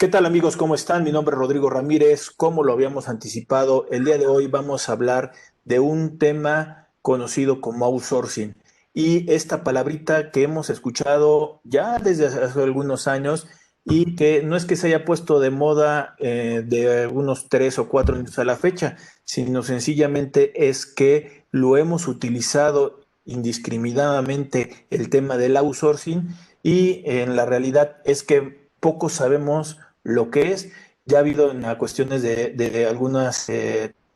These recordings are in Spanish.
¿Qué tal amigos? ¿Cómo están? Mi nombre es Rodrigo Ramírez. Como lo habíamos anticipado, el día de hoy vamos a hablar de un tema conocido como outsourcing. Y esta palabrita que hemos escuchado ya desde hace algunos años y que no es que se haya puesto de moda de algunos 3 o 4 años a la fecha, sino sencillamente es que lo hemos utilizado indiscriminadamente el tema del outsourcing y en la realidad es que poco sabemos lo que es. Ya ha habido en cuestiones de algunas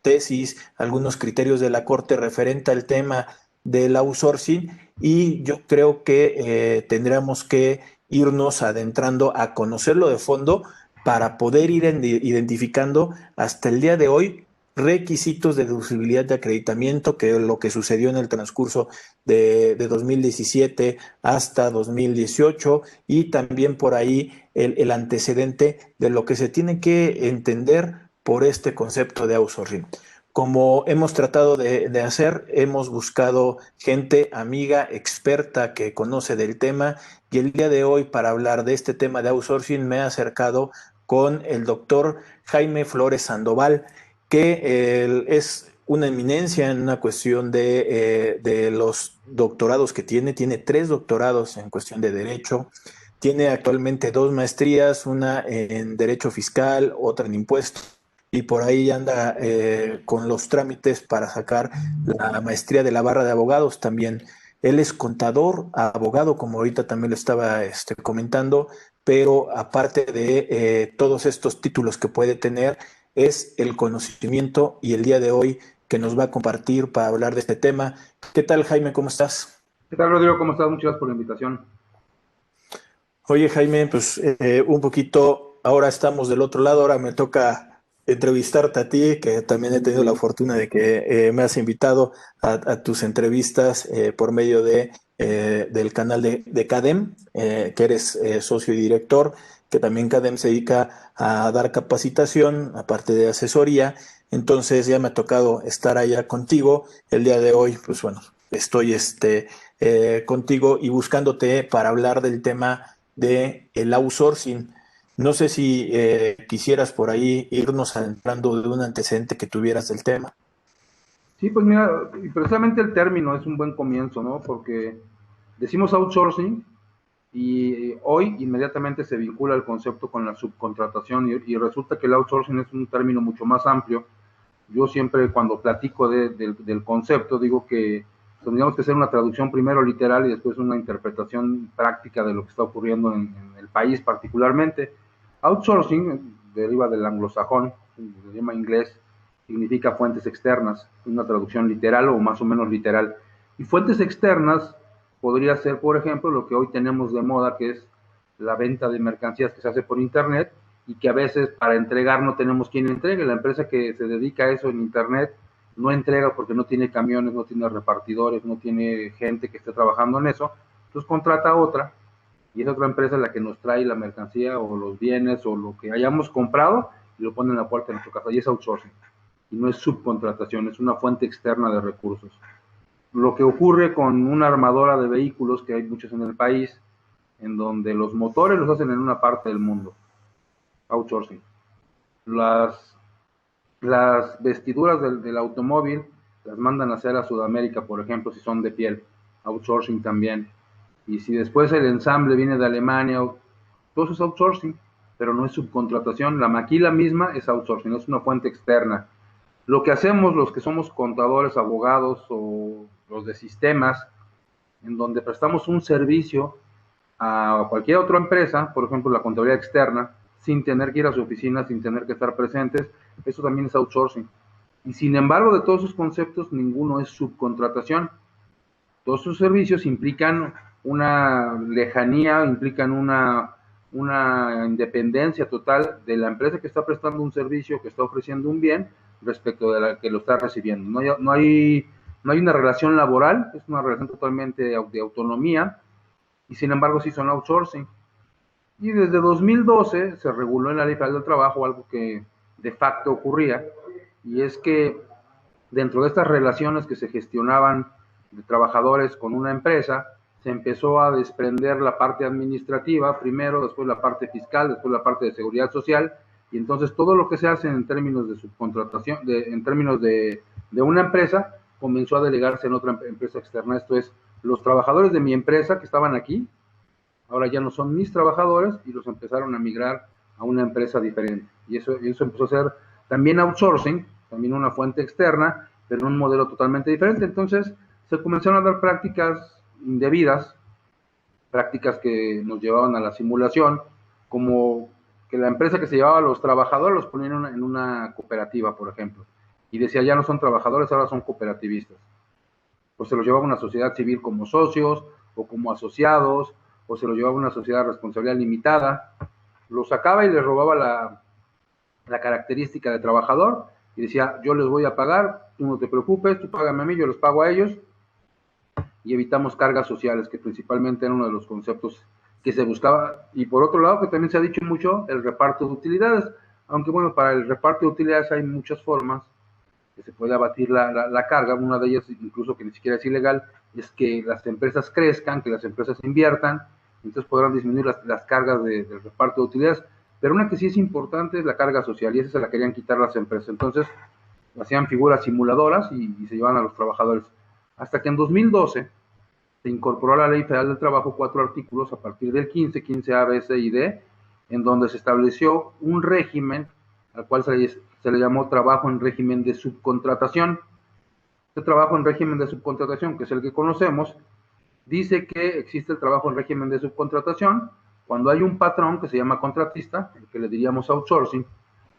tesis, algunos criterios de la Corte referente al tema del outsourcing y yo creo que tendríamos que irnos adentrando a conocerlo de fondo para poder ir identificando hasta el día de hoy requisitos de deducibilidad de acreditamiento, que es lo que sucedió en el transcurso de 2017 hasta 2018 y también por ahí el antecedente de lo que se tiene que entender por este concepto de outsourcing. Como hemos tratado de hacer, hemos buscado gente amiga, experta que conoce del tema y el día de hoy para hablar de este tema de outsourcing me he acercado con el doctor Jaime Flores Sandoval, que es una eminencia en una cuestión de los doctorados que tiene 3 doctorados en cuestión de derecho, tiene actualmente 2 maestrías, una en Derecho Fiscal, otra en Impuestos, y por ahí anda con los trámites para sacar la maestría de la barra de abogados también. Él es contador, abogado, como ahorita también lo estaba comentando, pero aparte de todos estos títulos que puede tener, es el conocimiento y el día de hoy que nos va a compartir para hablar de este tema. ¿Qué tal, Jaime? ¿Cómo estás? ¿Qué tal, Rodrigo? ¿Cómo estás? Muchas gracias por la invitación. Oye, Jaime, pues un poquito, ahora estamos del otro lado, ahora me toca entrevistarte a ti, que también he tenido la fortuna de que me has invitado a tus entrevistas por medio del canal de CADEM, que eres socio y director, que también CADEM se dedica a dar capacitación, aparte de asesoría. Entonces ya me ha tocado estar allá contigo. El día de hoy, pues bueno, estoy contigo y buscándote para hablar del tema de el outsourcing. No sé si quisieras por ahí irnos adentrando de un antecedente que tuvieras del tema. Sí, pues mira, y precisamente el término es un buen comienzo, ¿no? Porque decimos outsourcing y hoy inmediatamente se vincula el concepto con la subcontratación y resulta que el outsourcing es un término mucho más amplio. Yo siempre cuando platico del concepto digo que tendríamos que hacer una traducción primero literal y después una interpretación práctica de lo que está ocurriendo en el país particularmente. Outsourcing deriva del anglosajón, el idioma inglés, significa fuentes externas, una traducción literal o más o menos literal. Y fuentes externas podría ser, por ejemplo, lo que hoy tenemos de moda, que es la venta de mercancías que se hace por internet y que a veces para entregar no tenemos quien entregue. La empresa que se dedica a eso en internet no entrega porque no tiene camiones, no tiene repartidores, no tiene gente que esté trabajando en eso. Entonces contrata a otra y es otra empresa la que nos trae la mercancía o los bienes o lo que hayamos comprado y lo pone en la puerta de nuestra casa. Y es outsourcing. Y no es subcontratación, es una fuente externa de recursos. Lo que ocurre con una armadora de vehículos, que hay muchos en el país, en donde los motores los hacen en una parte del mundo, outsourcing. Las, las vestiduras del automóvil las mandan a hacer a Sudamérica, por ejemplo, si son de piel, outsourcing también. Y si después el ensamble viene de Alemania, todo eso es outsourcing, pero no es subcontratación. La maquila misma es outsourcing, es una fuente externa. Lo que hacemos los que somos contadores, abogados o los de sistemas, en donde prestamos un servicio a cualquier otra empresa, por ejemplo la contabilidad externa, sin tener que ir a su oficina, sin tener que estar presentes, eso también es outsourcing. Y sin embargo, de todos esos conceptos, ninguno es subcontratación. Todos sus servicios implican una lejanía, implican una independencia total de la empresa que está prestando un servicio, que está ofreciendo un bien, respecto de la que lo está recibiendo. No hay una relación laboral, es una relación totalmente de autonomía, y sin embargo sí son outsourcing. Y desde 2012 se reguló en la Ley Federal del Trabajo algo que de facto ocurría, y es que dentro de estas relaciones que se gestionaban de trabajadores con una empresa, se empezó a desprender la parte administrativa primero, después la parte fiscal, después la parte de seguridad social, y entonces todo lo que se hace en términos de subcontratación, en términos de una empresa, comenzó a delegarse en otra empresa externa. Esto es, los trabajadores de mi empresa que estaban aquí, ahora ya no son mis trabajadores y los empezaron a migrar a una empresa diferente. Y eso empezó a ser también outsourcing, también una fuente externa, pero en un modelo totalmente diferente. Entonces se comenzaron a dar prácticas indebidas, prácticas que nos llevaban a la simulación, como que la empresa que se llevaba a los trabajadores los ponía en una cooperativa, por ejemplo, y decía, ya no son trabajadores, ahora son cooperativistas. Pues se los llevaba a una sociedad civil como socios o como asociados, o se los llevaba a una sociedad de responsabilidad limitada, los sacaba y les robaba la característica de trabajador y decía, yo les voy a pagar, tú no te preocupes, tú págame a mí, yo les pago a ellos, y evitamos cargas sociales, que principalmente era uno de los conceptos que se buscaba. Y por otro lado, que también se ha dicho mucho, el reparto de utilidades, aunque bueno, para el reparto de utilidades hay muchas formas que se puede abatir la carga. Una de ellas, incluso que ni siquiera es ilegal, es que las empresas crezcan, que las empresas inviertan, entonces podrán disminuir las cargas del reparto de utilidades. Pero una que sí es importante es la carga social, y esa se la querían quitar las empresas. Entonces hacían figuras simuladoras y se llevaban a los trabajadores. Hasta que en 2012 se incorporó a la Ley Federal del Trabajo 4 artículos a partir del 15A, B, C y D, en donde se estableció un régimen al cual se le llamó trabajo en régimen de subcontratación. Este trabajo en régimen de subcontratación, que es el que conocemos, dice que existe el trabajo en régimen de subcontratación cuando hay un patrón que se llama contratista, el que le diríamos outsourcing,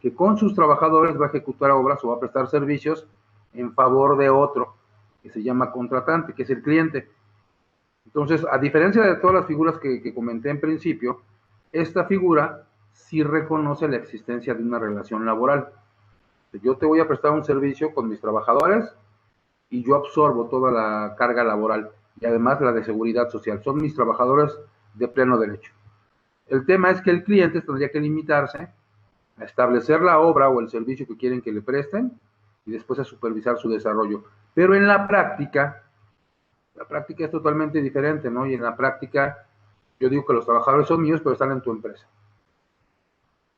que con sus trabajadores va a ejecutar obras o va a prestar servicios en favor de otro, que se llama contratante, que es el cliente. Entonces, a diferencia de todas las figuras que comenté en principio, esta figura sí reconoce la existencia de una relación laboral. Yo te voy a prestar un servicio con mis trabajadores y yo absorbo toda la carga laboral y además la de seguridad social. Son mis trabajadores de pleno derecho. El tema es que el cliente tendría que limitarse a establecer la obra o el servicio que quieren que le presten y después a supervisar su desarrollo. Pero en la práctica es totalmente diferente, ¿no? Y en la práctica, yo digo que los trabajadores son míos, pero están en tu empresa.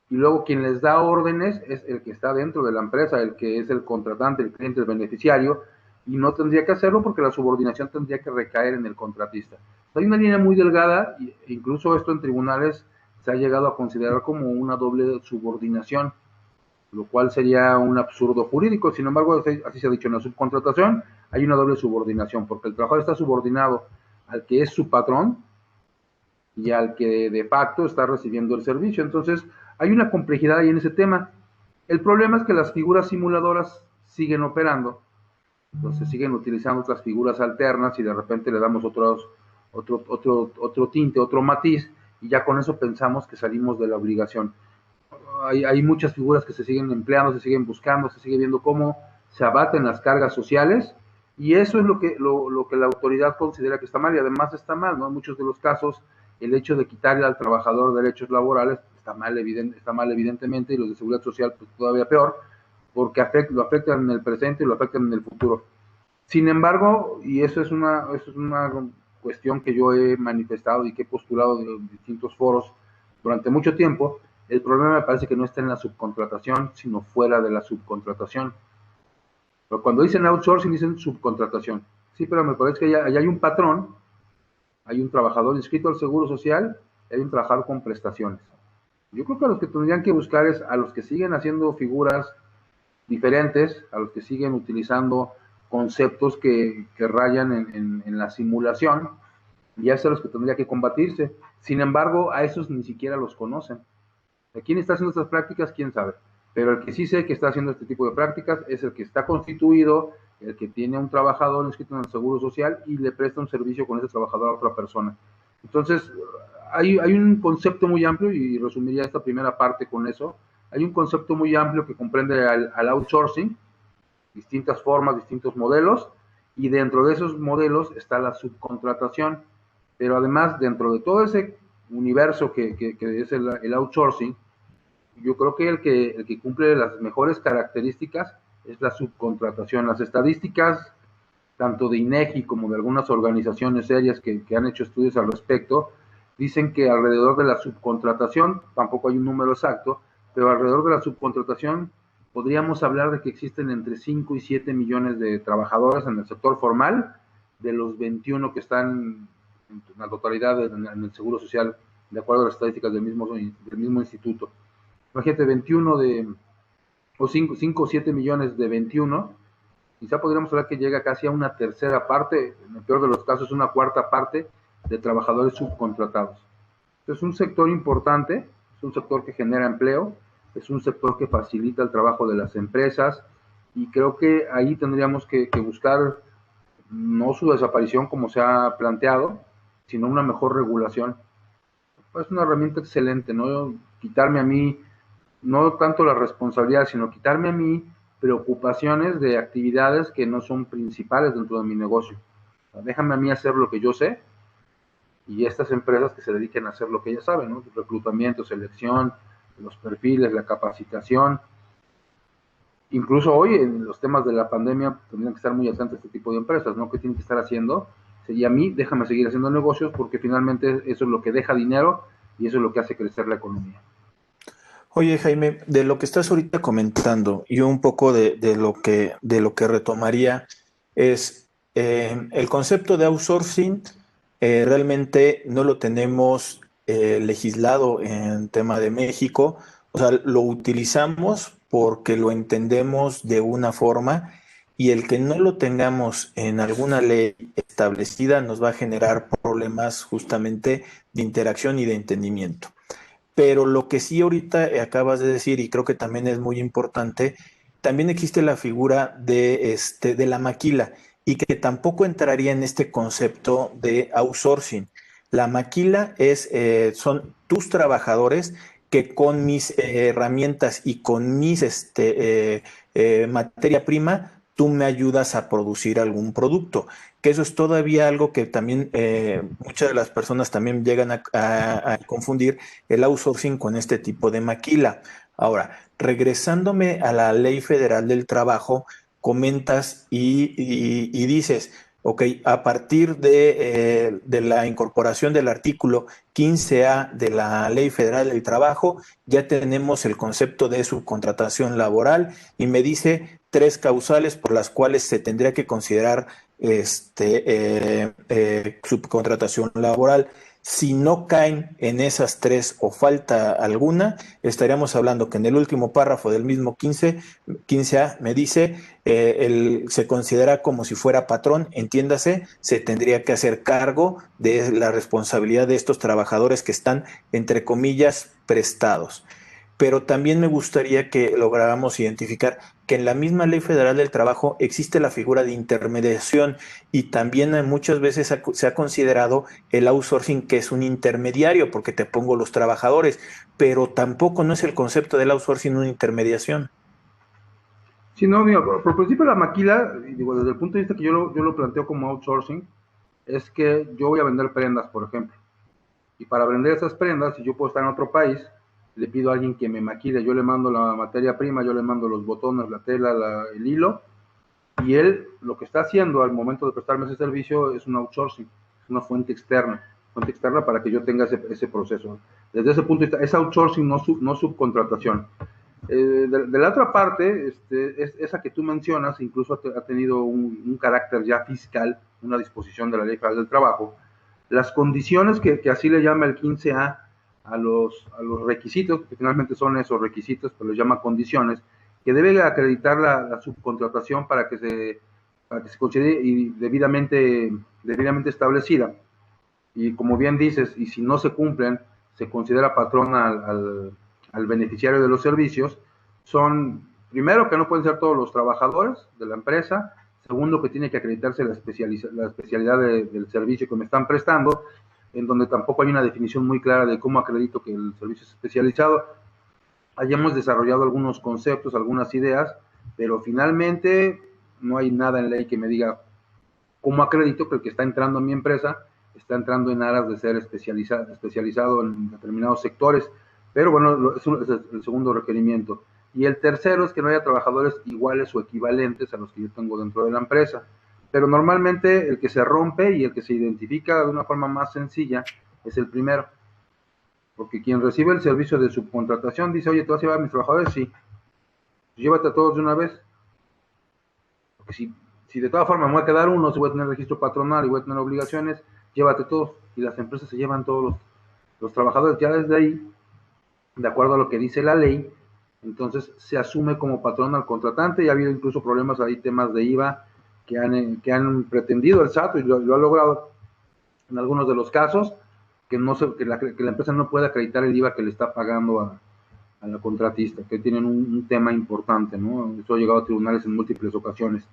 Y luego quien les da órdenes es el que está dentro de la empresa, el que es el contratante, el cliente, el beneficiario, y no tendría que hacerlo porque la subordinación tendría que recaer en el contratista. Hay una línea muy delgada, e incluso esto en tribunales se ha llegado a considerar como una doble subordinación, lo cual sería un absurdo jurídico. Sin embargo, así se ha dicho, en la subcontratación hay una doble subordinación, porque el trabajador está subordinado al que es su patrón y al que de facto está recibiendo el servicio. Entonces, hay una complejidad ahí en ese tema. El problema es que las figuras simuladoras siguen operando, entonces siguen utilizando otras figuras alternas y de repente le damos otro tinte, otro matiz, y ya con eso pensamos que salimos de la obligación. Hay muchas figuras que se siguen empleando, se siguen buscando, se sigue viendo cómo se abaten las cargas sociales, y eso es lo que la autoridad considera que está mal, y además está mal, ¿no? En muchos de los casos, el hecho de quitarle al trabajador derechos laborales está mal evidentemente, y los de seguridad social pues todavía peor, porque lo afectan en el presente y lo afectan en el futuro. Sin embargo, y eso es una cuestión que yo he manifestado y que he postulado en distintos foros durante mucho tiempo, el problema me parece que no está en la subcontratación, sino fuera de la subcontratación. Pero cuando dicen outsourcing, dicen subcontratación. Sí, pero me parece que allá hay un patrón, hay un trabajador inscrito al Seguro Social, y hay un trabajador con prestaciones. Yo creo que a los que tendrían que buscar es a los que siguen haciendo figuras diferentes, a los que siguen utilizando conceptos que rayan en la simulación, y a los que tendría que combatirse. Sin embargo, a esos ni siquiera los conocen. ¿Quién está haciendo estas prácticas? ¿Quién sabe? Pero el que sí sé que está haciendo este tipo de prácticas es el que está constituido, el que tiene un trabajador inscrito en el Seguro Social y le presta un servicio con ese trabajador a otra persona. Entonces, hay un concepto muy amplio, y resumiría esta primera parte con eso. Hay un concepto muy amplio que comprende al outsourcing, distintas formas, distintos modelos, y dentro de esos modelos está la subcontratación. Pero además, dentro de todo ese universo que es el outsourcing, yo creo que el que cumple las mejores características es la subcontratación. Las estadísticas tanto de INEGI como de algunas organizaciones serias que han hecho estudios al respecto, dicen que alrededor de la subcontratación, tampoco hay un número exacto, pero alrededor de la subcontratación podríamos hablar de que existen entre 5 y 7 millones de trabajadores en el sector formal, de los 21 que están en la totalidad en el Seguro Social, de acuerdo a las estadísticas del mismo instituto. Imagínate, 21 o 5 o 7 millones de 21, quizá podríamos hablar que llega casi a una tercera parte, en el peor de los casos, una cuarta parte de trabajadores subcontratados. Entonces, es un sector importante, es un sector que genera empleo, es un sector que facilita el trabajo de las empresas, y creo que ahí tendríamos que buscar no su desaparición como se ha planteado, sino una mejor regulación. Es una herramienta excelente, ¿no? Quitarme a mí, no tanto la responsabilidad, sino quitarme a mí preocupaciones de actividades que no son principales dentro de mi negocio. Déjame a mí hacer lo que yo sé, y estas empresas que se dediquen a hacer lo que ellas saben, ¿no? Reclutamiento, selección, los perfiles, la capacitación. Incluso hoy, en los temas de la pandemia, tendrían que estar muy atentos a este tipo de empresas, ¿no? ¿Qué tienen que estar haciendo? Y a mí, déjame seguir haciendo negocios, porque finalmente eso es lo que deja dinero y eso es lo que hace crecer la economía. Oye, Jaime, de lo que estás ahorita comentando y un poco de lo que retomaría es el concepto de outsourcing. Realmente no lo tenemos legislado en tema de México. O sea, lo utilizamos porque lo entendemos de una forma, y el que no lo tengamos en alguna ley establecida nos va a generar problemas justamente de interacción y de entendimiento. Pero lo que sí ahorita acabas de decir, y creo que también es muy importante, también existe la figura de la maquila, y que tampoco entraría en este concepto de outsourcing. La maquila son tus trabajadores que con mis herramientas y con mis materia prima, tú me ayudas a producir algún producto. Que eso es todavía algo que también muchas de las personas también llegan a confundir el outsourcing con este tipo de maquila. Ahora, regresándome a la Ley Federal del Trabajo, comentas y dices, ok, a partir de la incorporación del artículo 15A de la Ley Federal del Trabajo, ya tenemos el concepto de subcontratación laboral, y me dice tres causales por las cuales se tendría que considerar subcontratación laboral. Si no caen en esas tres o falta alguna, estaríamos hablando que en el último párrafo del mismo 15A me dice, se considera como si fuera patrón, entiéndase, se tendría que hacer cargo de la responsabilidad de estos trabajadores que están, entre comillas, prestados. Pero también me gustaría que lográramos identificar que en la misma Ley Federal del Trabajo existe la figura de intermediación, y también muchas veces se ha considerado el outsourcing que es un intermediario porque te pongo los trabajadores, pero tampoco no es el concepto del outsourcing una intermediación. Sí, no, mira, por principio la maquila, digo, desde el punto de vista que yo lo planteo como outsourcing, es que yo voy a vender prendas, por ejemplo. Y para vender esas prendas, si yo puedo estar en otro país, le pido a alguien que me maquile. Yo le mando la materia prima, yo le mando los botones, la tela, el hilo, y él lo que está haciendo al momento de prestarme ese servicio es un outsourcing, es una fuente externa para que yo tenga ese proceso. Desde ese punto de vista, es outsourcing, no subcontratación. De la otra parte, esa que tú mencionas, incluso ha tenido un carácter ya fiscal, una disposición de la Ley Federal del Trabajo. Las condiciones que así le llama el 15A a los requisitos, que finalmente son esos requisitos, pero los llama condiciones, que debe acreditar la subcontratación para que se considere debidamente establecida. Y como bien dices, y si no se cumplen, se considera patrón al beneficiario de los servicios. Son, primero, que no pueden ser todos los trabajadores de la empresa; segundo, que tiene que acreditarse la especialidad del servicio que me están prestando, en donde tampoco hay una definición muy clara de cómo acredito que el servicio es especializado. Hayamos desarrollado algunos conceptos, algunas ideas, pero finalmente no hay nada en ley que me diga cómo acredito que el que está entrando a mi empresa está entrando en aras de ser especializado en determinados sectores. Pero bueno, es el segundo requerimiento. Y el tercero es que no haya trabajadores iguales o equivalentes a los que yo tengo dentro de la empresa. Pero normalmente el que se rompe y el que se identifica de una forma más sencilla es el primero, porque quien recibe el servicio de subcontratación dice, oye, ¿te vas a llevar a mis trabajadores? Sí, pues llévate a todos de una vez, porque si de todas formas me voy a quedar uno, si voy a tener registro patronal y voy a tener obligaciones, llévate todos, y las empresas se llevan todos los trabajadores ya desde ahí, de acuerdo a lo que dice la ley. Entonces se asume como patrón al contratante, y ha habido incluso problemas ahí, temas de IVA que han pretendido el SAT y lo ha logrado en algunos de los casos, que la empresa no puede acreditar el IVA que le está pagando a la contratista, que tienen un tema importante, ¿no? Esto ha llegado a tribunales en múltiples ocasiones.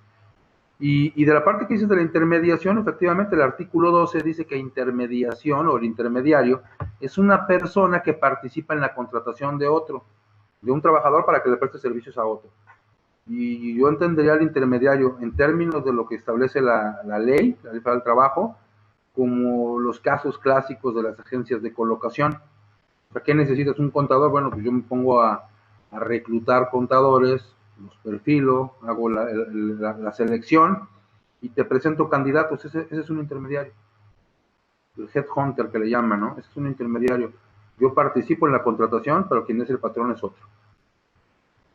Y de la parte que dices de la intermediación, efectivamente el artículo 12 dice que intermediación o el intermediario es una persona que participa en la contratación de otro, de un trabajador para que le preste servicios a otro. Y yo entendería al intermediario en términos de lo que establece la ley del trabajo, como los casos clásicos de las agencias de colocación. ¿Para qué necesitas un contador? Bueno, pues yo me pongo a reclutar contadores, los perfilo, hago la selección y te presento candidatos. Ese es un intermediario. El headhunter que le llaman, ¿no? Ese es un intermediario. Yo participo en la contratación, pero quien es el patrón es otro.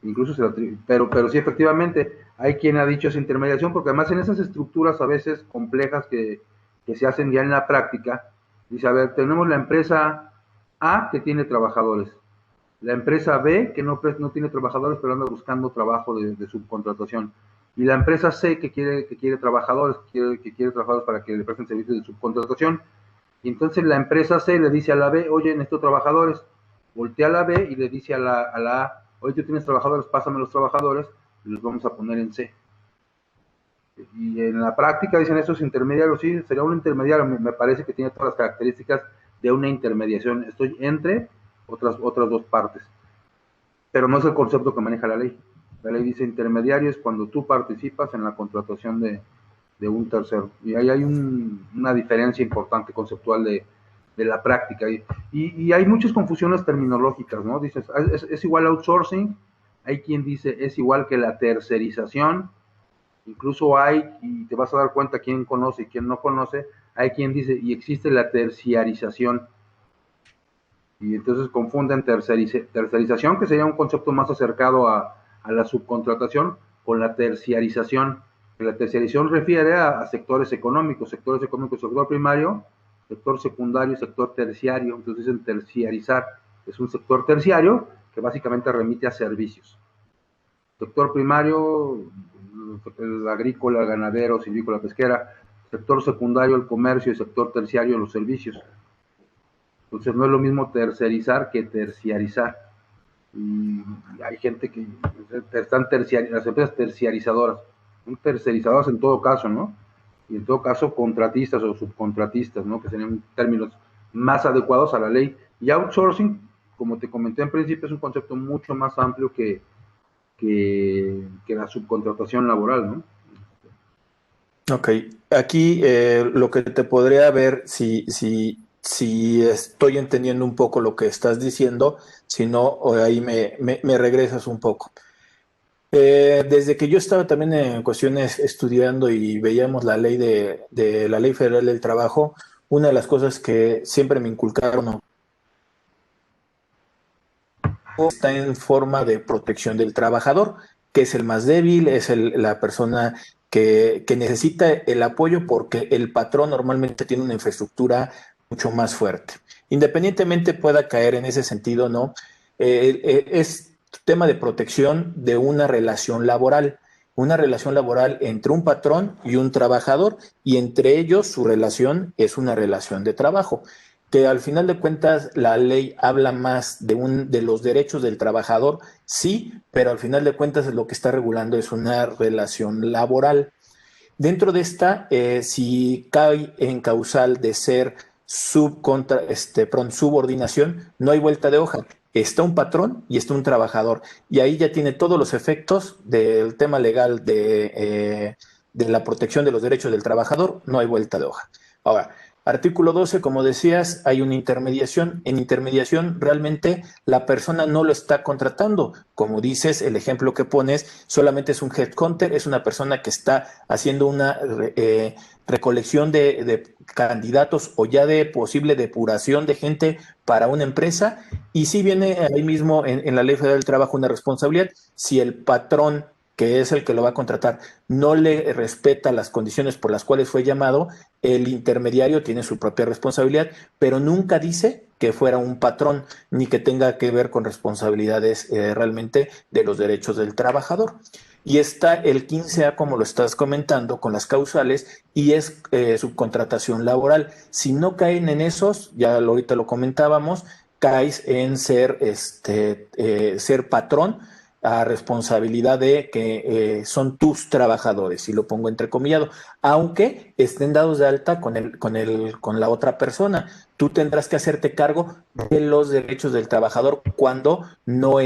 Incluso pero sí, efectivamente, hay quien ha dicho esa intermediación, porque además en esas estructuras a veces complejas que se hacen ya en la práctica, dice, a ver, tenemos la empresa A que tiene trabajadores, la empresa B que no tiene trabajadores pero anda buscando trabajo de subcontratación, y la empresa C que quiere trabajadores, que quiere trabajadores para que le presten servicios de subcontratación, y entonces la empresa C le dice a la B, oye, necesito trabajadores, voltea a la B y le dice a la A, oye, tú tienes trabajadores, pásame los trabajadores y los vamos a poner en C. Y en la práctica dicen esos intermediarios, sí, sería un intermediario, me parece que tiene todas las características de una intermediación, estoy entre otras dos partes, pero no es el concepto que maneja la ley. La ley dice intermediario es cuando tú participas en la contratación de un tercero, y ahí hay una diferencia importante conceptual de la práctica, y hay muchas confusiones terminológicas, ¿no? Dices, es igual a outsourcing, hay quien dice es igual que la tercerización, incluso hay, y te vas a dar cuenta quién conoce y quién no conoce, hay quien dice, y existe la terciarización, y entonces confunden tercerización, que sería un concepto más acercado a la subcontratación, con la terciarización, que la terciarización refiere a sectores económicos, sector primario, sector secundario, sector terciario. Entonces dicen terciarizar, es un sector terciario que básicamente remite a servicios. Sector primario, el agrícola, ganadero, silvícola, pesquera. Sector secundario, el comercio, y sector terciario, los servicios. Entonces no es lo mismo tercerizar que terciarizar. Y hay gente que están las empresas terciarizadoras, son tercerizadoras en todo caso, ¿no? Y en todo caso contratistas o subcontratistas, ¿no? Que serían términos más adecuados a la ley. Y outsourcing, como te comenté en principio, es un concepto mucho más amplio que la subcontratación laboral, ¿no? Ok, aquí lo que te podría ver, si estoy entendiendo un poco lo que estás diciendo, si no, o ahí me regresas un poco. Desde que yo estaba también en cuestiones estudiando y veíamos la ley de la Ley Federal del Trabajo, una de las cosas que siempre me inculcaron, ¿no?, está en forma de protección del trabajador, que es el más débil, es la persona que necesita el apoyo porque el patrón normalmente tiene una infraestructura mucho más fuerte. Independientemente pueda caer en ese sentido, ¿no? Es tema de protección de una relación laboral entre un patrón y un trabajador, y entre ellos su relación es una relación de trabajo, que al final de cuentas la ley habla más de los derechos del trabajador, sí, pero al final de cuentas lo que está regulando es una relación laboral. Dentro de esta, si cae en causal de ser subordinación, no hay vuelta de hoja. Está un patrón y está un trabajador. Y ahí ya tiene todos los efectos del tema legal de la protección de los derechos del trabajador, no hay vuelta de hoja. Ahora, Artículo 12, como decías, hay una intermediación. En intermediación, realmente la persona no lo está contratando. Como dices, el ejemplo que pones solamente es un headhunter, es una persona que está haciendo una recolección de candidatos o ya de posible depuración de gente para una empresa. Y sí viene ahí mismo en la Ley Federal del Trabajo una responsabilidad. Si el patrón, que es el que lo va a contratar, no le respeta las condiciones por las cuales fue llamado, el intermediario tiene su propia responsabilidad, pero nunca dice que fuera un patrón ni que tenga que ver con responsabilidades realmente de los derechos del trabajador. Y está el 15A, como lo estás comentando, con las causales, y es subcontratación laboral. Si no caen en esos, ya ahorita lo comentábamos, caes en ser patrón a responsabilidad de que son tus trabajadores, y lo pongo entrecomillado, aunque estén dados de alta con la otra persona. Tú tendrás que hacerte cargo de los derechos del trabajador cuando no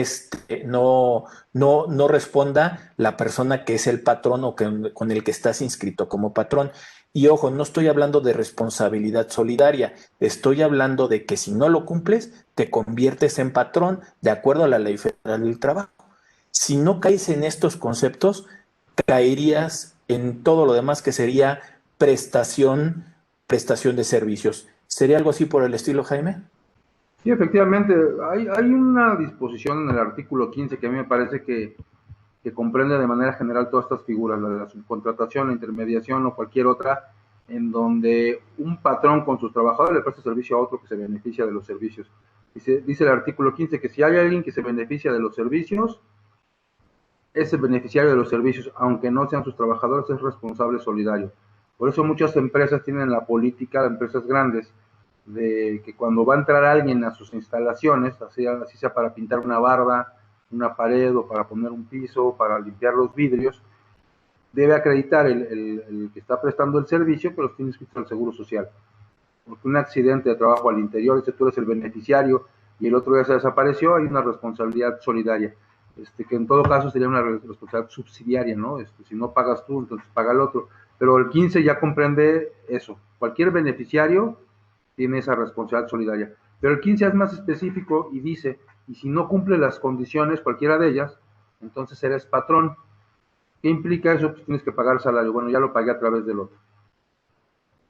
responda la persona que es el patrón o con el que estás inscrito como patrón. Y ojo, no estoy hablando de responsabilidad solidaria, estoy hablando de que si no lo cumples, te conviertes en patrón de acuerdo a la Ley Federal del Trabajo. Si no caes en estos conceptos, caerías en todo lo demás que sería prestación de servicios. ¿Sería algo así por el estilo, Jaime? Sí, efectivamente, hay una disposición en el artículo 15 que a mí me parece que comprende de manera general todas estas figuras, la de la subcontratación, la intermediación o cualquier otra, en donde un patrón con sus trabajadores le presta servicio a otro que se beneficia de los servicios. Dice el artículo 15 que si hay alguien que se beneficia de los servicios, ese beneficiario de los servicios, aunque no sean sus trabajadores, es responsable solidario. Por eso muchas empresas tienen la política, empresas grandes, de que cuando va a entrar alguien a sus instalaciones, así sea para pintar una barda, una pared o para poner un piso, para limpiar los vidrios, debe acreditar el que está prestando el servicio que los tiene inscritos al Seguro Social. Porque un accidente de trabajo al interior, tú eres el beneficiario y el otro ya se desapareció, hay una responsabilidad solidaria. Que en todo caso sería una responsabilidad subsidiaria, ¿no? Si no pagas tú, entonces paga el otro. Pero el 15 ya comprende eso. Cualquier beneficiario tiene esa responsabilidad solidaria. Pero el 15 es más específico y dice, y si no cumple las condiciones, cualquiera de ellas, entonces eres patrón. ¿Qué implica eso? Pues tienes que pagar salario. Bueno, ya lo pagué a través del otro.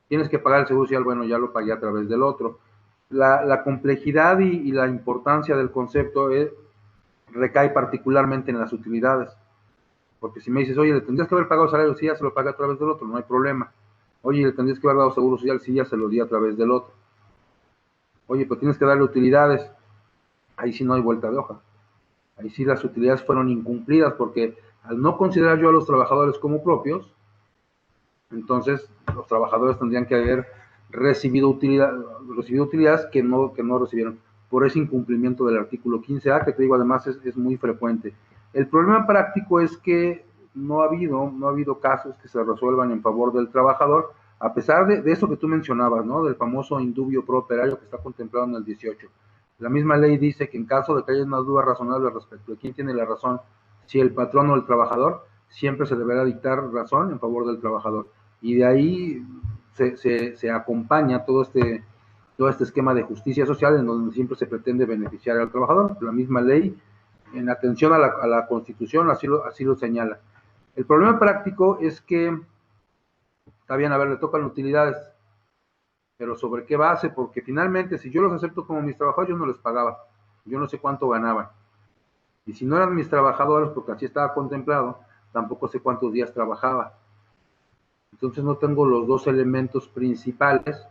Tienes que pagar el seguro social. Bueno, ya lo pagué a través del otro. La complejidad y la importancia del concepto recae particularmente en las utilidades. Porque si me dices, oye, le tendrías que haber pagado salario, sí, ya se lo pagué a través del otro, no hay problema. Oye, le tendrías que haber dado seguro social, sí, ya se lo di a través del otro. Oye, pues tienes que darle utilidades. Ahí sí no hay vuelta de hoja. Ahí sí las utilidades fueron incumplidas porque al no considerar yo a los trabajadores como propios, entonces los trabajadores tendrían que haber recibido utilidades que no recibieron por ese incumplimiento del artículo 15A, que te digo además es muy frecuente. El problema práctico es que no ha habido casos que se resuelvan en favor del trabajador, a pesar de eso que tú mencionabas, ¿no? Del famoso indubio pro operario que está contemplado en el 18. La misma ley dice que en caso de que haya una duda razonable respecto de quién tiene la razón, si el patrón o el trabajador, siempre se deberá dictar razón en favor del trabajador. Y de ahí se acompaña todo este esquema de justicia social en donde siempre se pretende beneficiar al trabajador. La misma ley, en atención a la Constitución, así lo señala. El problema práctico es que, está bien, a ver, le tocan utilidades, pero ¿sobre qué base? Porque finalmente, si yo los acepto como mis trabajadores, yo no les pagaba, yo no sé cuánto ganaban. Y si no eran mis trabajadores, porque así estaba contemplado, tampoco sé cuántos días trabajaba. Entonces no tengo los dos elementos principales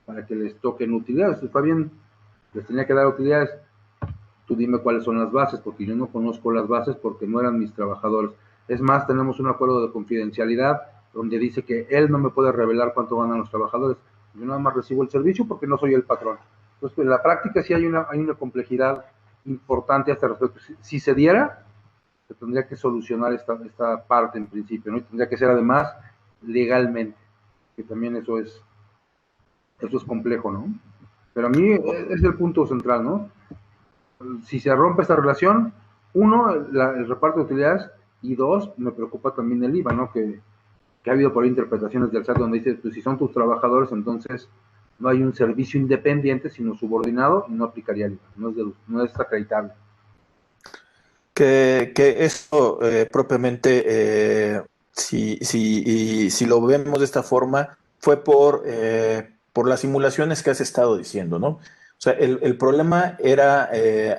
para que les toquen utilidades. Está bien, les tenía que dar utilidades. Tú dime cuáles son las bases, porque yo no conozco las bases porque no eran mis trabajadores. Es más, tenemos un acuerdo de confidencialidad donde dice que él no me puede revelar cuánto ganan los trabajadores. Yo nada más recibo el servicio porque no soy el patrón. Entonces, en la práctica sí hay una complejidad importante a este respecto. Si se diera, se tendría que solucionar esta parte en principio, ¿no? Y tendría que ser además legalmente, que también eso es complejo, ¿no? Pero a mí es el punto central, ¿no? Si se rompe esta relación, uno, el reparto de utilidades, y dos, me preocupa también el IVA, ¿no? Que ha habido por ahí interpretaciones del SAT donde dice, pues si son tus trabajadores, entonces no hay un servicio independiente, sino subordinado, y no aplicaría el IVA, no es acreditable. Que eso propiamente, si lo vemos de esta forma, fue por las simulaciones que has estado diciendo, ¿no? O sea, el problema era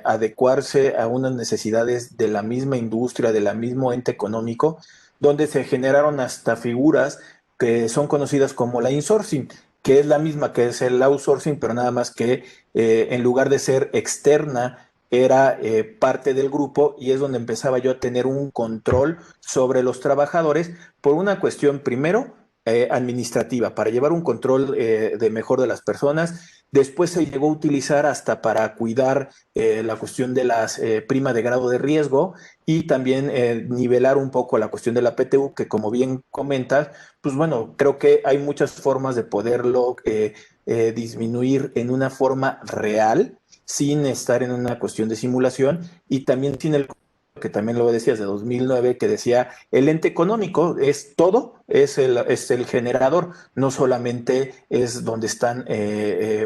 adecuarse a unas necesidades de la misma industria, de la mismo ente económico, donde se generaron hasta figuras que son conocidas como la insourcing, que es la misma que es el outsourcing, pero nada más que en lugar de ser externa, era parte del grupo y es donde empezaba yo a tener un control sobre los trabajadores por una cuestión primero administrativa, para llevar un control de mejor de las personas. Después se llegó a utilizar hasta para cuidar la cuestión de las primas de grado de riesgo y también nivelar un poco la cuestión de la PTU, que como bien comentas, pues bueno, creo que hay muchas formas de poderlo disminuir en una forma real sin estar en una cuestión de simulación y también sin el que también lo decías de 2009 que decía el ente económico es todo, es el generador, no solamente es donde están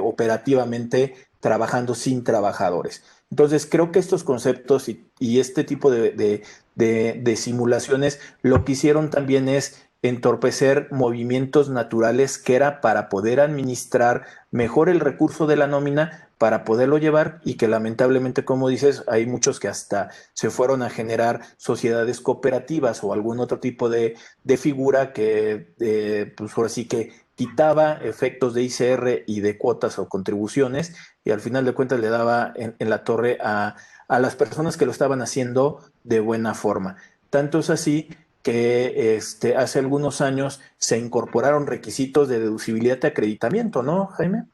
operativamente trabajando sin trabajadores. Entonces creo que estos conceptos y este tipo de simulaciones lo que hicieron también es entorpecer movimientos naturales que era para poder administrar mejor el recurso de la nómina para poderlo llevar y que lamentablemente, como dices, hay muchos que hasta se fueron a generar sociedades cooperativas o algún otro tipo de figura que, pues ahora sí que quitaba efectos de ICR y de cuotas o contribuciones y al final de cuentas le daba en la torre a las personas que lo estaban haciendo de buena forma. Tanto es así que hace algunos años se incorporaron requisitos de deducibilidad de acreditamiento, ¿no, Jaime?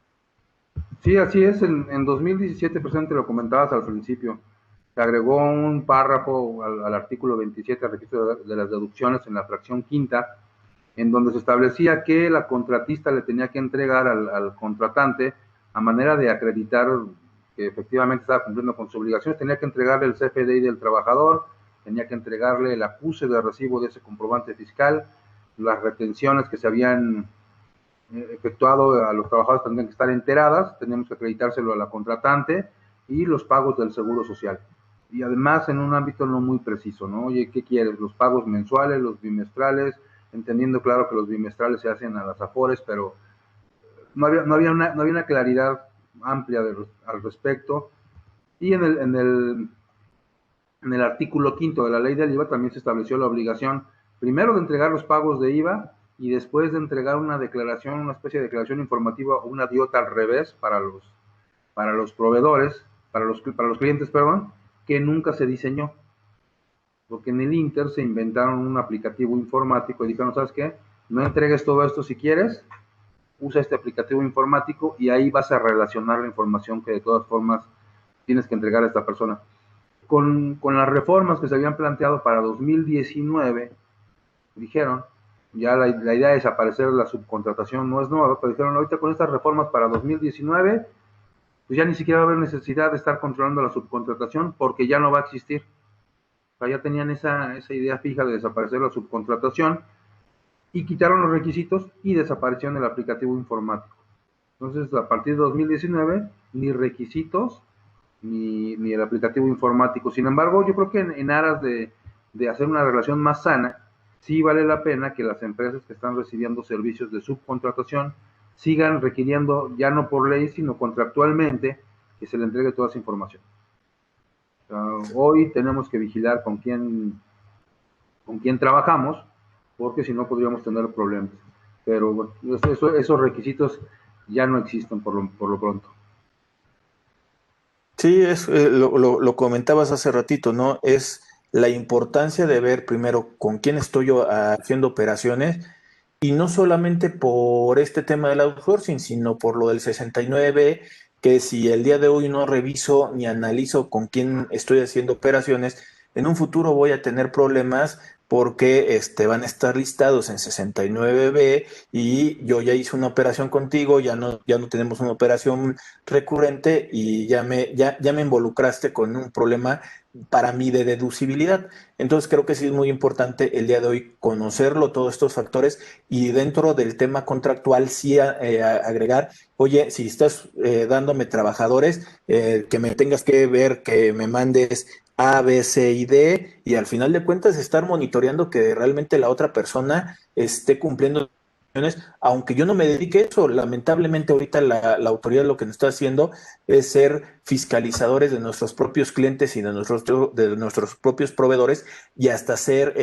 Sí, así es. En 2017, precisamente lo comentabas al principio, se agregó un párrafo al artículo 27 al registro de las deducciones en la fracción quinta, en donde se establecía que la contratista le tenía que entregar al contratante, a manera de acreditar que efectivamente estaba cumpliendo con sus obligaciones, tenía que entregarle el CFDI del trabajador, tenía que entregarle el acuse de recibo de ese comprobante fiscal, las retenciones que se habían efectuado a los trabajadores tendrían que estar enteradas, tenemos que acreditárselo a la contratante y los pagos del seguro social. Y además en un ámbito no muy preciso, ¿no? Oye, ¿qué quieres? Los pagos mensuales, los bimestrales, entendiendo claro que los bimestrales se hacen a las afores, pero no había una claridad amplia al respecto. Y en el artículo quinto de la ley del IVA también se estableció la obligación, primero de entregar los pagos de IVA y después de entregar una declaración, una especie de declaración informativa o una diota al revés para los proveedores, para los clientes, perdón, que nunca se diseñó. Porque en el Inter se inventaron un aplicativo informático y dijeron, ¿sabes qué? No entregues todo esto si quieres, usa este aplicativo informático y ahí vas a relacionar la información que de todas formas tienes que entregar a esta persona. Con las reformas que se habían planteado para 2019, dijeron, ya la idea de desaparecer la subcontratación no es nueva, pero dijeron, ahorita con estas reformas para 2019, pues ya ni siquiera va a haber necesidad de estar controlando la subcontratación porque ya no va a existir. O sea, ya tenían esa idea fija de desaparecer la subcontratación y quitaron los requisitos y desaparecieron el aplicativo informático. Entonces, a partir de 2019, ni requisitos ni el aplicativo informático. Sin embargo, yo creo que en aras de hacer una relación más sana, sí vale la pena que las empresas que están recibiendo servicios de subcontratación sigan requiriendo, ya no por ley, sino contractualmente, que se le entregue toda esa información. Hoy tenemos que vigilar con quién trabajamos, porque si no podríamos tener problemas. Pero bueno, esos requisitos ya no existen por lo pronto. Sí, lo comentabas hace ratito, ¿no? Es la importancia de ver primero con quién estoy yo haciendo operaciones y no solamente por este tema del outsourcing, sino por lo del 69, que si el día de hoy no reviso ni analizo con quién estoy haciendo operaciones, en un futuro voy a tener problemas porque van a estar listados en 69B y yo ya hice una operación contigo, ya no tenemos una operación recurrente y ya me involucraste con un problema para mí de deducibilidad. Entonces creo que sí es muy importante el día de hoy conocerlo, todos estos factores, y dentro del tema contractual sí agregar, oye, si estás dándome trabajadores, que me tengas que ver, que me mandes A, B, C y D, y al final de cuentas estar monitoreando que realmente la otra persona esté cumpliendo, aunque yo no me dedique a eso. Lamentablemente ahorita la autoridad lo que nos está haciendo es ser fiscalizadores de nuestros propios clientes y de nuestros propios proveedores, y hasta ser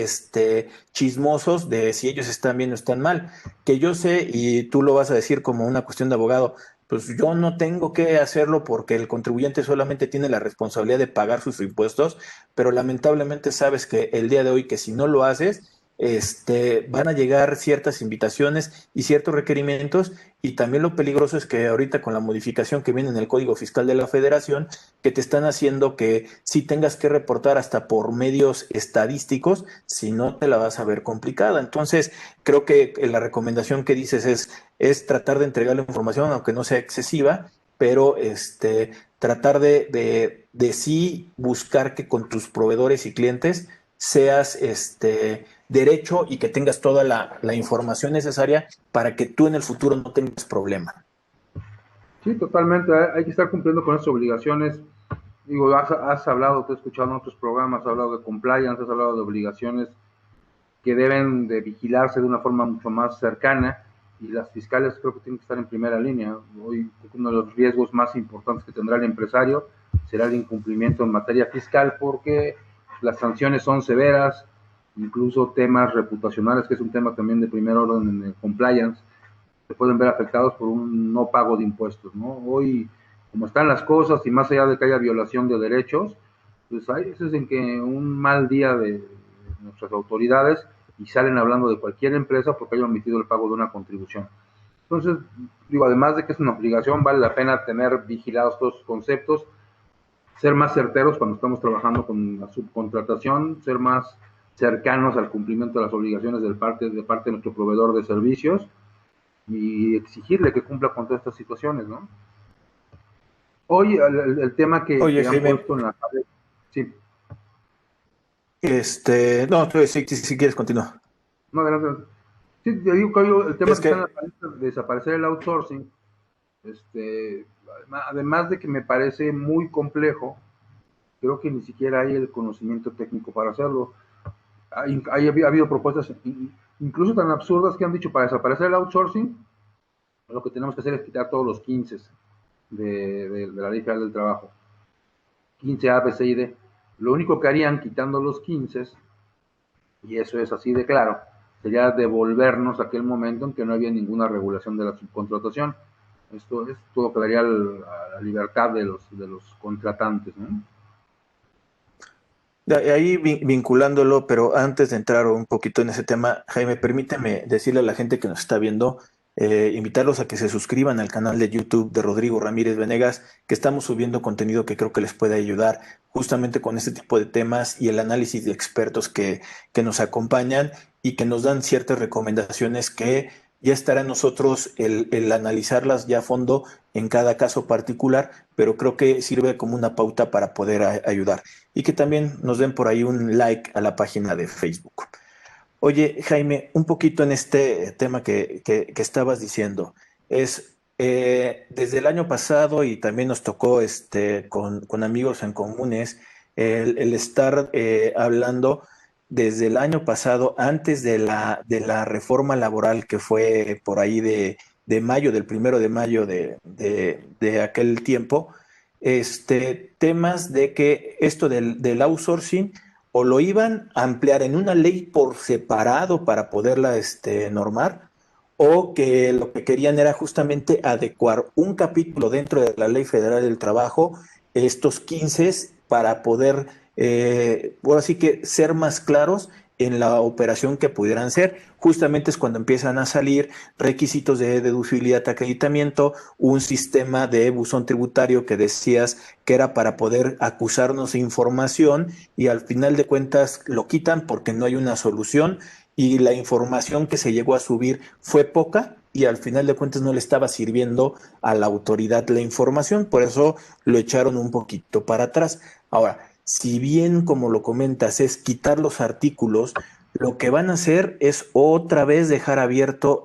chismosos de si ellos están bien o están mal. Que yo sé, y tú lo vas a decir como una cuestión de abogado, pues yo no tengo que hacerlo porque el contribuyente solamente tiene la responsabilidad de pagar sus impuestos, pero lamentablemente sabes que el día de hoy que si no lo haces, van a llegar ciertas invitaciones y ciertos requerimientos, y también lo peligroso es que ahorita con la modificación que viene en el Código Fiscal de la Federación, que te están haciendo que si tengas que reportar hasta por medios estadísticos, si no te la vas a ver complicada. Entonces, creo que la recomendación que dices es tratar de entregar la información, aunque no sea excesiva, pero tratar de sí buscar que con tus proveedores y clientes seas derecho y que tengas toda la información necesaria para que tú en el futuro no tengas problema. Sí, totalmente. Hay que estar cumpliendo con esas obligaciones. Digo, has hablado, te he escuchado en otros programas, has hablado de compliance, has hablado de obligaciones que deben de vigilarse de una forma mucho más cercana, y las fiscales creo que tienen que estar en primera línea. Hoy uno de los riesgos más importantes que tendrá el empresario será el incumplimiento en materia fiscal, porque las sanciones son severas, incluso temas reputacionales, que es un tema también de primer orden en el compliance, se pueden ver afectados por un no pago de impuestos, ¿no? Hoy, como están las cosas, y más allá de que haya violación de derechos, pues hay veces en que un mal día de nuestras autoridades y salen hablando de cualquier empresa porque haya omitido el pago de una contribución. Entonces, digo, además de que es una obligación, vale la pena tener vigilados todos los conceptos, ser más certeros cuando estamos trabajando con la subcontratación, ser más cercanos al cumplimiento de las obligaciones de parte de nuestro proveedor de servicios, y exigirle que cumpla con todas estas situaciones, ¿no? Hoy el tema Oye, que han Jaime, puesto en la pared, sí, no, tú si quieres continúa. no, adelante. Sí, te digo que hoy el tema Es que está en la que, palestra de desaparecer el outsourcing, este, además de que me parece muy complejo, creo que ni siquiera hay el conocimiento técnico para hacerlo. Ha habido propuestas incluso tan absurdas que han dicho: para desaparecer el outsourcing, lo que tenemos que hacer es quitar todos los 15 de la Ley Federal del Trabajo. 15 A, B, C y D. Lo único que harían quitando los 15, y eso es así de claro, sería devolvernos a aquel momento en que no había ninguna regulación de la subcontratación. Esto todo quedaría a la libertad de los contratantes, ¿no? de ahí vinculándolo, pero antes de entrar un poquito en ese tema, Jaime, permíteme decirle a la gente que nos está viendo, invitarlos a que se suscriban al canal de YouTube de Rodrigo Ramírez Venegas, que estamos subiendo contenido que creo que les puede ayudar justamente con este tipo de temas y el análisis de expertos que nos acompañan y que nos dan ciertas recomendaciones que ya estará en nosotros el analizarlas ya a fondo en cada caso particular, pero creo que sirve como una pauta para poder ayudar, y que también nos den por ahí un like a la página de Facebook. Oye, Jaime, un poquito en este tema que estabas diciendo, desde el año pasado, y también nos tocó con amigos en comunes, el estar hablando desde el año pasado, antes de la reforma laboral que fue por ahí de mayo, del 1 de mayo de aquel tiempo, temas de que esto del outsourcing o lo iban a ampliar en una ley por separado para poderla normar, o que lo que querían era justamente adecuar un capítulo dentro de la Ley Federal del Trabajo, estos 15, para poder, ahora sí que ser más claros en la operación que pudieran ser. Justamente es cuando empiezan a salir requisitos de deducibilidad, acreditamiento, un sistema de buzón tributario que decías que era para poder acusarnos de información, y al final de cuentas lo quitan porque no hay una solución, y la información que se llegó a subir fue poca, y al final de cuentas no le estaba sirviendo a la autoridad la información, por eso lo echaron un poquito para atrás. Ahora, si bien, como lo comentas, es quitar los artículos, lo que van a hacer es otra vez dejar abierto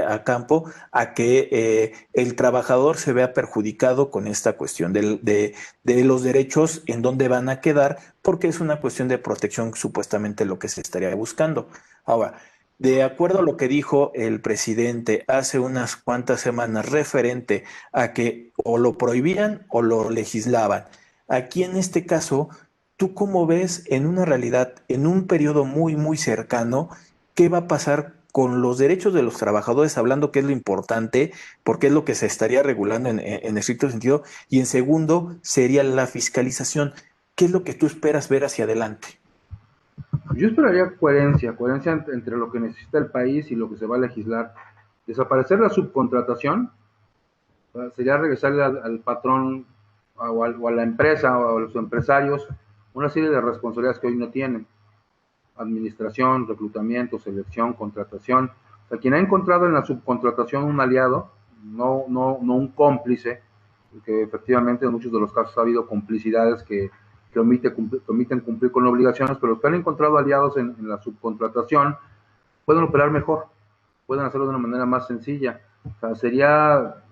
a campo a que el trabajador se vea perjudicado con esta cuestión de los derechos en dónde van a quedar, porque es una cuestión de protección supuestamente lo que se estaría buscando. Ahora, de acuerdo a lo que dijo el presidente hace unas cuantas semanas referente a que o lo prohibían o lo legislaban. Aquí en este caso, ¿tú cómo ves en una realidad, en un periodo muy, muy cercano, qué va a pasar con los derechos de los trabajadores, hablando que es lo importante, porque es lo que se estaría regulando en estricto sentido? Y en segundo, sería la fiscalización. ¿Qué es lo que tú esperas ver hacia adelante? Yo esperaría coherencia entre lo que necesita el país y lo que se va a legislar. Desaparecer la subcontratación, sería regresarle al patrón o a la empresa o a los empresarios una serie de responsabilidades que hoy no tienen: administración, reclutamiento, selección, contratación. O sea, quien ha encontrado en la subcontratación un aliado, no un cómplice, que efectivamente en muchos de los casos ha habido complicidades que omiten cumplir con obligaciones, pero los que han encontrado aliados en la subcontratación pueden operar mejor, pueden hacerlo de una manera más sencilla. O sea, sería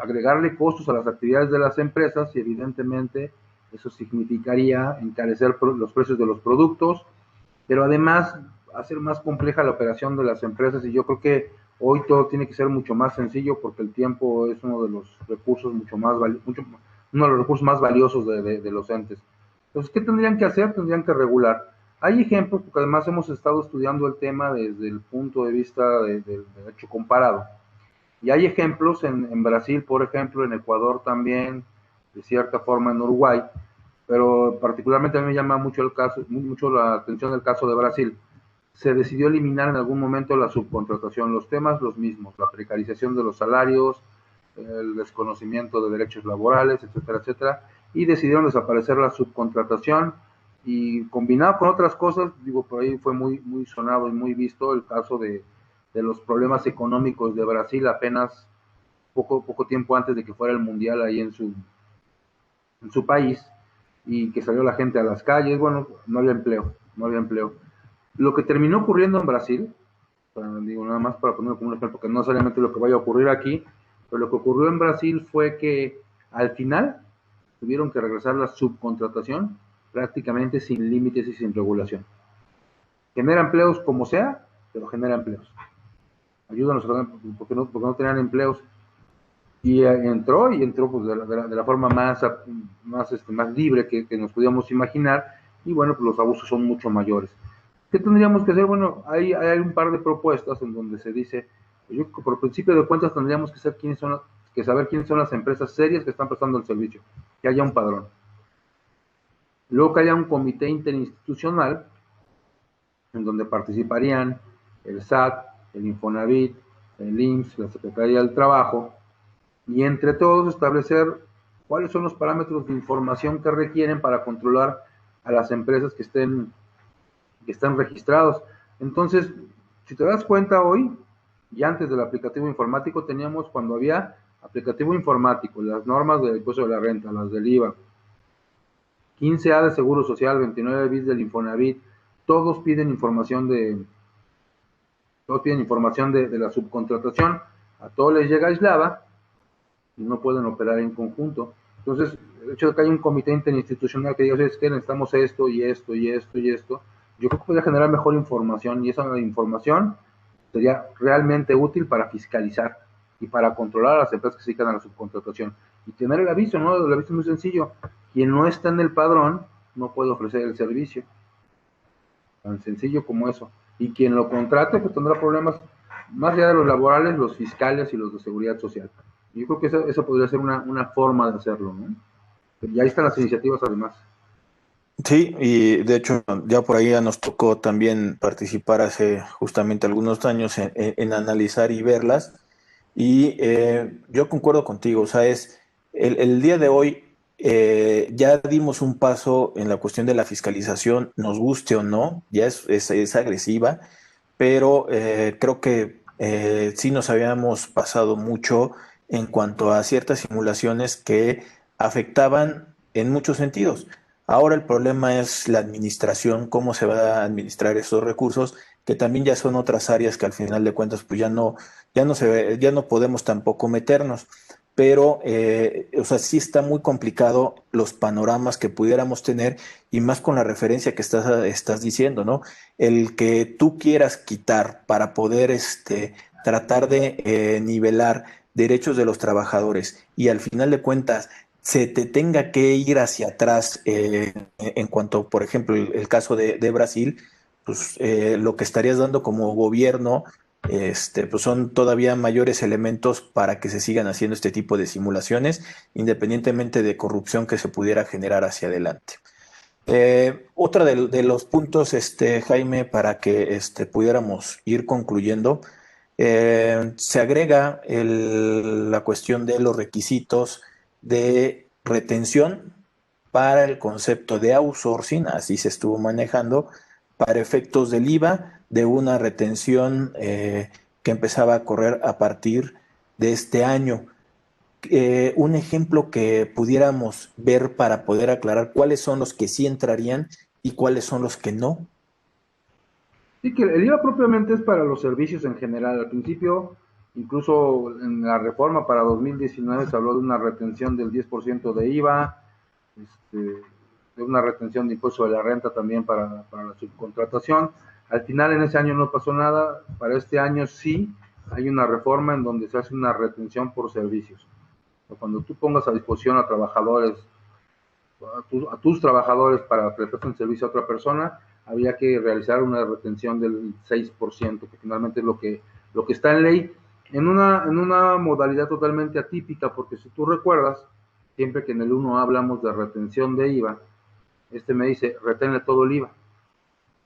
agregarle costos a las actividades de las empresas, y evidentemente eso significaría encarecer los precios de los productos, pero además hacer más compleja la operación de las empresas. Y yo creo que hoy todo tiene que ser mucho más sencillo, porque el tiempo es uno de los recursos uno de los recursos más valiosos de los entes. Entonces, ¿qué tendrían que hacer? Tendrían que regular. Hay ejemplos, porque además hemos estado estudiando el tema desde el punto de vista del derecho comparado. Y hay ejemplos en Brasil, por ejemplo, en Ecuador también, de cierta forma en Uruguay, pero particularmente a mí me llama mucho la atención el caso de Brasil. Se decidió eliminar en algún momento la subcontratación, los temas los mismos: la precarización de los salarios, el desconocimiento de derechos laborales, etcétera, etcétera, y decidieron desaparecer la subcontratación. Y combinado con otras cosas, digo, por ahí fue muy sonado y muy visto el caso de los problemas económicos de Brasil apenas poco tiempo antes de que fuera el mundial ahí en su país, y que salió la gente a las calles. Bueno, no había empleo. Lo que terminó ocurriendo en Brasil, digo nada más para ponerlo como un ejemplo, porque no necesariamente lo que vaya a ocurrir aquí, pero lo que ocurrió en Brasil fue que al final tuvieron que regresar la subcontratación prácticamente sin límites y sin regulación. Genera empleos como sea, pero genera empleos. Ayúdanos, porque no tenían empleos. Y entró pues de la forma más libre que nos podíamos imaginar. Y bueno, pues los abusos son mucho mayores. ¿Qué tendríamos que hacer? Bueno, hay un par de propuestas en donde se dice: pues yo, por principio de cuentas, tendríamos que saber quiénes son las empresas serias que están prestando el servicio, que haya un padrón. Luego, que haya un comité interinstitucional en donde participarían el SAT, el Infonavit, el IMSS, la Secretaría del Trabajo, y entre todos establecer cuáles son los parámetros de información que requieren para controlar a las empresas que están registrados. Entonces, si te das cuenta hoy, y antes del aplicativo informático, teníamos, cuando había aplicativo informático, las normas del impuesto de la renta, las del IVA, 15A de Seguro Social, 29 bis del Infonavit, todos piden información de la subcontratación. A todos les llega aislada y no pueden operar en conjunto. Entonces, el hecho de que haya un comité interinstitucional que diga: es que necesitamos esto y esto y esto y esto, yo creo que podría generar mejor información, y esa información sería realmente útil para fiscalizar y para controlar a las empresas que se dedican a la subcontratación. Y tener el aviso, ¿no? El aviso es muy sencillo: quien no está en el padrón no puede ofrecer el servicio. Tan sencillo como eso. Y quien lo contrate, pues tendrá problemas más allá de los laborales, los fiscales y los de seguridad social. Yo creo que esa podría ser una forma de hacerlo, ¿no? Y ahí están las iniciativas además. Sí, y de hecho ya por ahí ya nos tocó también participar hace justamente algunos años en analizar y verlas. Y yo concuerdo contigo, o sea, el día de hoy ya dimos un paso en la cuestión de la fiscalización, nos guste o no, ya es agresiva, pero creo que sí nos habíamos pasado mucho en cuanto a ciertas simulaciones que afectaban en muchos sentidos. Ahora el problema es la administración, cómo se va a administrar esos recursos, que también ya son otras áreas que al final de cuentas pues ya no podemos tampoco meternos. Pero, o sea, sí está muy complicado los panoramas que pudiéramos tener y más con la referencia que estás diciendo, ¿no? El que tú quieras quitar para poder tratar de nivelar derechos de los trabajadores y al final de cuentas se te tenga que ir hacia atrás en cuanto, por ejemplo, el caso de Brasil, pues lo que estarías dando como gobierno, pues son todavía mayores elementos para que se sigan haciendo este tipo de simulaciones, independientemente de corrupción que se pudiera generar hacia adelante. Otra de los puntos, Jaime, para que pudiéramos ir concluyendo, se agrega la cuestión de los requisitos de retención para el concepto de outsourcing, así se estuvo manejando, para efectos del IVA, de una retención que empezaba a correr a partir de este año. Un ejemplo que pudiéramos ver para poder aclarar cuáles son los que sí entrarían y cuáles son los que no. Sí, que el IVA propiamente es para los servicios en general. Al principio, incluso en la reforma para 2019 se habló de una retención del 10% de IVA, de una retención de impuesto de la renta también para la subcontratación. Al final en ese año no pasó nada, para este año sí hay una reforma en donde se hace una retención por servicios. Cuando tú pongas a disposición a trabajadores, a tus trabajadores para que le presten servicio a otra persona, había que realizar una retención del 6%, que finalmente es lo que está en ley, en una modalidad totalmente atípica, porque si tú recuerdas, siempre que en el 1 hablamos de retención de IVA, me dice, reténle todo el IVA,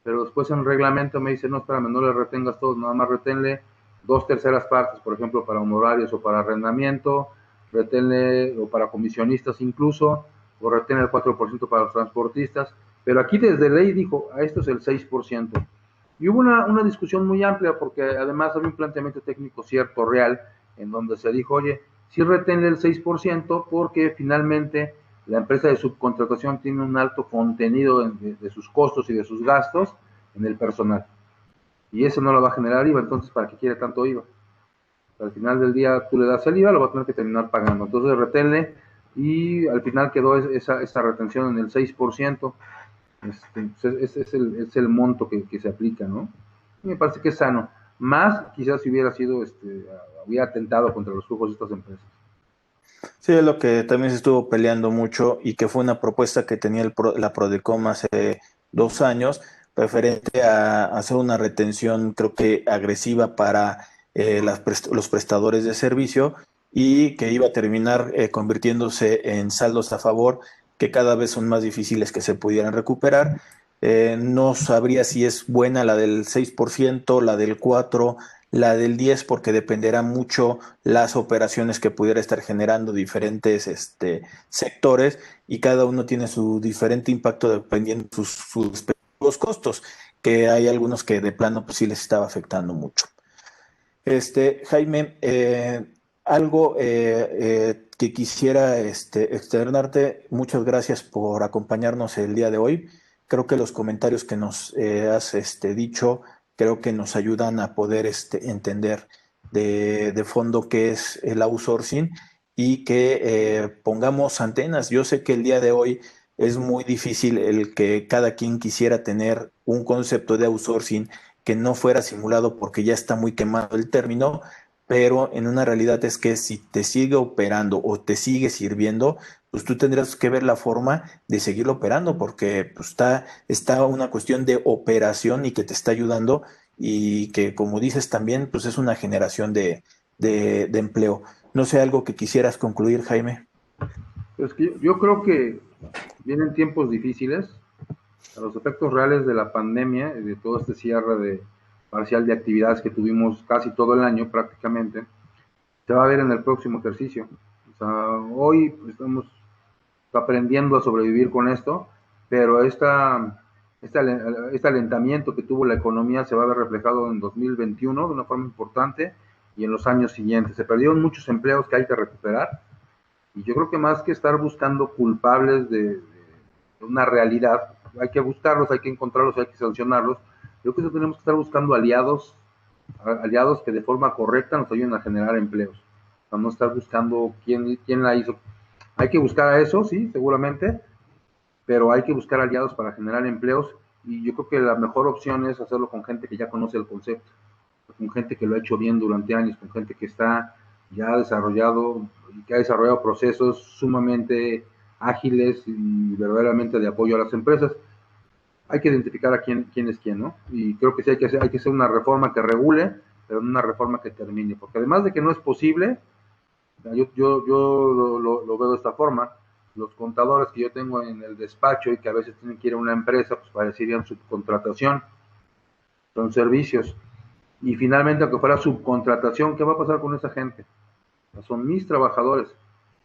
pero después en reglamento me dice, no, espérame, no le retengas todo, nada más reténle 2/3 partes, por ejemplo, para honorarios o para arrendamiento, reténle, o para comisionistas incluso, o reténle el 4% para los transportistas, pero aquí desde ley dijo, a esto es el 6%. Y hubo una discusión muy amplia, porque además había un planteamiento técnico cierto, real, en donde se dijo, oye, sí reténle el 6%, porque finalmente la empresa de subcontratación tiene un alto contenido de sus costos y de sus gastos en el personal. Y eso no lo va a generar IVA, entonces ¿para qué quiere tanto IVA? Al final del día tú le das el IVA, lo va a tener que terminar pagando. Entonces reténle, y al final quedó esa retención en el 6%. Es el monto que se aplica, ¿no? Y me parece que es sano. Más quizás si hubiera sido, hubiera atentado contra los flujos de estas empresas. Sí, es lo que también se estuvo peleando mucho y que fue una propuesta que tenía la Prodecom hace 2 años, referente a hacer una retención, creo que agresiva para los prestadores de servicio y que iba a terminar convirtiéndose en saldos a favor que cada vez son más difíciles que se pudieran recuperar. No sabría si es buena la del 6%, la del 4%, la del 10%, porque dependerá mucho las operaciones que pudiera estar generando diferentes sectores y cada uno tiene su diferente impacto dependiendo de sus respectivos costos, que hay algunos que de plano pues sí les estaba afectando mucho. Jaime, algo que quisiera externarte, muchas gracias por acompañarnos el día de hoy. Creo que los comentarios que nos has dicho, creo que nos ayudan a poder entender de fondo qué es el outsourcing y que pongamos antenas. Yo sé que el día de hoy es muy difícil el que cada quien quisiera tener un concepto de outsourcing que no fuera simulado porque ya está muy quemado el término, pero en una realidad es que si te sigue operando o te sigue sirviendo, pues tú tendrás que ver la forma de seguirlo operando porque pues, está una cuestión de operación y que te está ayudando y que como dices también, pues es una generación de empleo. No sé, algo que quisieras concluir, Jaime. Es que yo creo que vienen tiempos difíciles. A los efectos reales de la pandemia y de todo este cierre parcial de actividades que tuvimos casi todo el año prácticamente, se va a ver en el próximo ejercicio. O sea, hoy estamos aprendiendo a sobrevivir con esto, pero este alentamiento que tuvo la economía se va a ver reflejado en 2021 de una forma importante y en los años siguientes. Se perdieron muchos empleos que hay que recuperar, y yo creo que más que estar buscando culpables una realidad, hay que buscarlos, hay que encontrarlos, hay que sancionarlos. Yo creo que tenemos que estar buscando aliados que de forma correcta nos ayuden a generar empleos. O sea, no estar buscando quién la hizo. Hay que buscar a eso, sí, seguramente, pero hay que buscar aliados para generar empleos y yo creo que la mejor opción es hacerlo con gente que ya conoce el concepto, con gente que lo ha hecho bien durante años, con gente que está ya desarrollado y que ha desarrollado procesos sumamente ágiles y verdaderamente de apoyo a las empresas. Hay que identificar a quién es quién, ¿no? Y creo que sí hay que hacer una reforma que regule, pero no una reforma que termine, porque además de que no es posible, yo lo veo de esta forma, los contadores que yo tengo en el despacho y que a veces tienen que ir a una empresa, pues parecerían subcontratación, son servicios. Y finalmente, aunque fuera subcontratación, ¿qué va a pasar con esa gente? Son mis trabajadores.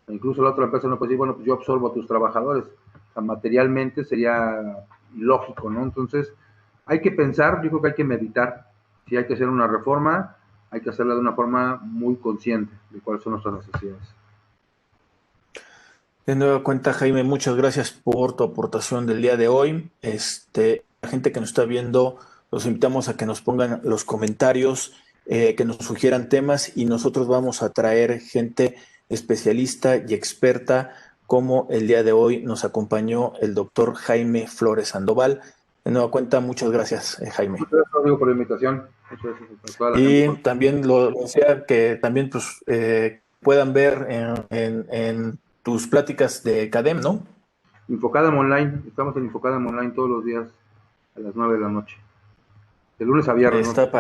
Incluso la otra empresa no puede decir, bueno, pues yo absorbo a tus trabajadores. O sea, materialmente sería ilógico, ¿no? Entonces, hay que pensar, yo creo que hay que meditar. Si hay que hacer una reforma, hay que hacerla de una forma muy consciente de cuáles son nuestras necesidades. De nueva cuenta, Jaime, muchas gracias por tu aportación del día de hoy. La gente que nos está viendo, los invitamos a que nos pongan los comentarios, que nos sugieran temas y nosotros vamos a traer gente especialista y experta, como el día de hoy nos acompañó el doctor Jaime Flores Sandoval. De nueva cuenta, muchas gracias, Jaime. Muchas gracias, Rodrigo, por la invitación. Muchas gracias a toda la gente. Y también lo decía que también pues, puedan ver en tus pláticas de CADEM, ¿no? Infocadem Online, estamos en Infocadem Online todos los días a las 9 de la noche. De lunes a viernes, ¿no? Está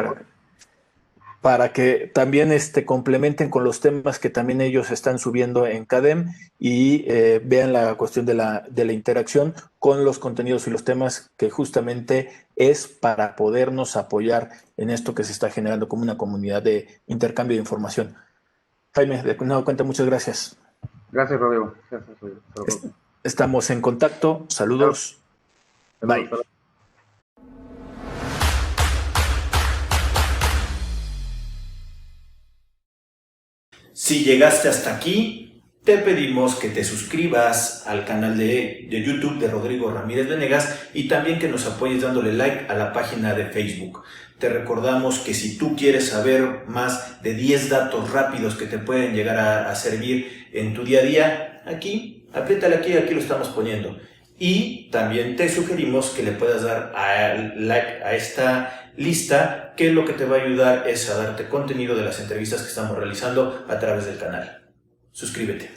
para que también complementen con los temas que también ellos están subiendo en CADEM y vean la cuestión de la interacción con los contenidos y los temas que justamente es para podernos apoyar en esto que se está generando como una comunidad de intercambio de información. Jaime, de nueva cuenta, muchas gracias. Gracias, Rodrigo. Gracias, Rodrigo. Estamos en contacto. Claro. Saludos. Saludos. Bye. Si llegaste hasta aquí, te pedimos que te suscribas al canal de YouTube de Rodrigo Ramírez Venegas y también que nos apoyes dándole like a la página de Facebook. Te recordamos que si tú quieres saber más de 10 datos rápidos que te pueden llegar a servir en tu día a día, aquí, apriétale aquí lo estamos poniendo. Y también te sugerimos que le puedas dar like a esta lista, que lo que te va a ayudar es a darte contenido de las entrevistas que estamos realizando a través del canal. Suscríbete.